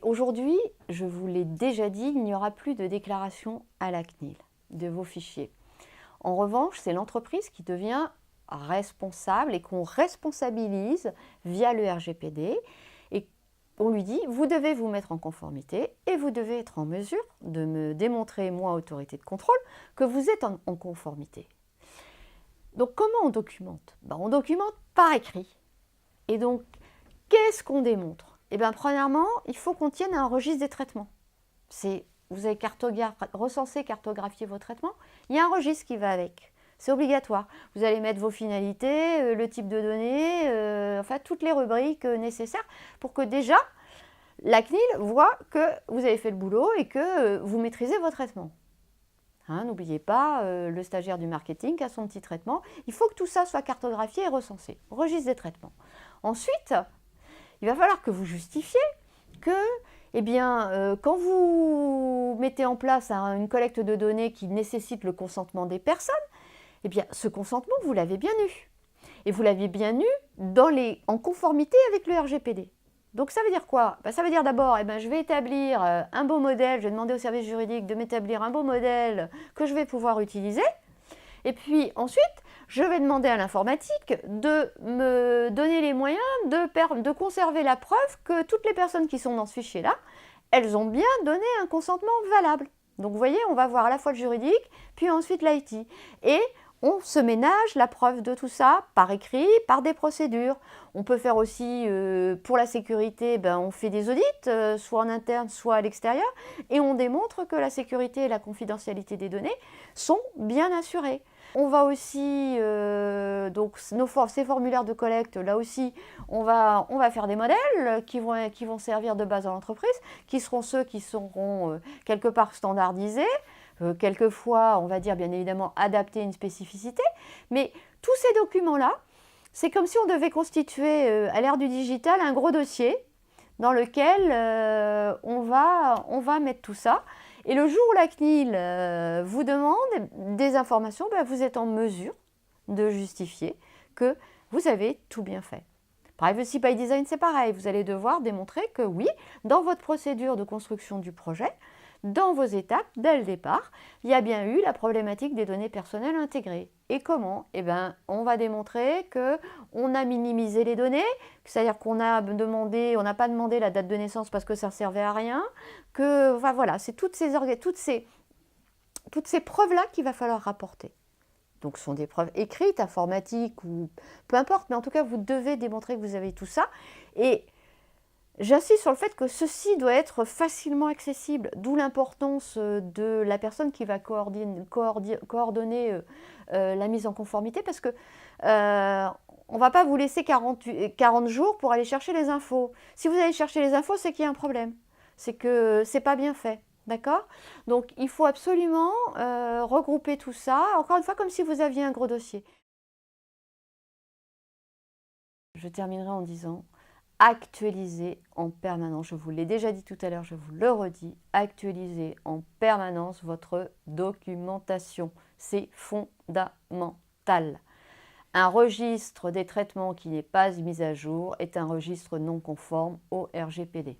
aujourd'hui, je vous l'ai déjà dit, il n'y aura plus de déclaration à la CNIL de vos fichiers. En revanche, c'est l'entreprise qui devient responsable et qu'on responsabilise via le RGPD. Et on lui dit, vous devez vous mettre en conformité et vous devez être en mesure de me démontrer, moi, autorité de contrôle, que vous êtes en conformité. Donc, comment on documente? On documente par écrit. Et donc, qu'est-ce qu'on démontre? Eh bien, premièrement, il faut qu'on tienne un registre des traitements. Vous avez recensé, cartographié vos traitements, il y a un registre qui va avec. C'est obligatoire. Vous allez mettre vos finalités, le type de données, enfin toutes les rubriques nécessaires pour que déjà la CNIL voit que vous avez fait le boulot et que vous maîtrisez vos traitements. Hein, n'oubliez pas, le stagiaire du marketing a son petit traitement. Il faut que tout ça soit cartographié et recensé. Registre des traitements. Ensuite, il va falloir que vous justifiez que, eh bien, quand vous mettez en place une collecte de données qui nécessite le consentement des personnes, eh bien, ce consentement, vous l'avez bien eu. Et vous l'avez bien eu en conformité avec le RGPD. Donc ça veut dire quoi? Ça veut dire d'abord, je vais établir un beau modèle, je vais demander au service juridique de m'établir un beau modèle que je vais pouvoir utiliser. Et puis ensuite, je vais demander à l'informatique de me donner les moyens de conserver la preuve que toutes les personnes qui sont dans ce fichier-là, elles ont bien donné un consentement valable. Donc vous voyez, on va voir à la fois le juridique, puis ensuite l'IT. Et on se ménage la preuve de tout ça par écrit, par des procédures. On peut faire aussi, pour la sécurité, on fait des audits, soit en interne, soit à l'extérieur, et on démontre que la sécurité et la confidentialité des données sont bien assurées. On va aussi, donc ces formulaires de collecte, là aussi, on va faire des modèles qui vont servir de base à l'entreprise, qui seront ceux qui seront quelque part standardisés, quelquefois, on va dire bien évidemment adaptés à une spécificité, mais tous ces documents-là, c'est comme si on devait constituer, à l'ère du digital, un gros dossier dans lequel on va mettre tout ça. Et le jour où la CNIL vous demande des informations, vous êtes en mesure de justifier que vous avez tout bien fait. Privacy by Design, c'est pareil. Vous allez devoir démontrer que oui, dans votre procédure de construction du projet, dans vos étapes, dès le départ, il y a bien eu la problématique des données personnelles intégrées. Et comment? On va démontrer qu'on a minimisé les données, c'est-à-dire qu'on n'a pas demandé la date de naissance parce que ça ne servait à rien, voilà, c'est toutes ces preuves-là qu'il va falloir rapporter. Donc ce sont des preuves écrites, informatiques ou peu importe, mais en tout cas, vous devez démontrer que vous avez tout ça. Et j'insiste sur le fait que ceci doit être facilement accessible, d'où l'importance de la personne qui va coordonner la mise en conformité, parce que on ne va pas vous laisser 40 jours pour aller chercher les infos. Si vous allez chercher les infos, c'est qu'il y a un problème, c'est que ce n'est pas bien fait. D'accord? Donc, il faut absolument regrouper tout ça, encore une fois, comme si vous aviez un gros dossier. Je terminerai en disant, actualisez en permanence, je vous l'ai déjà dit tout à l'heure, je vous le redis, actualisez en permanence votre documentation. C'est fondamental. Un registre des traitements qui n'est pas mis à jour est un registre non conforme au RGPD.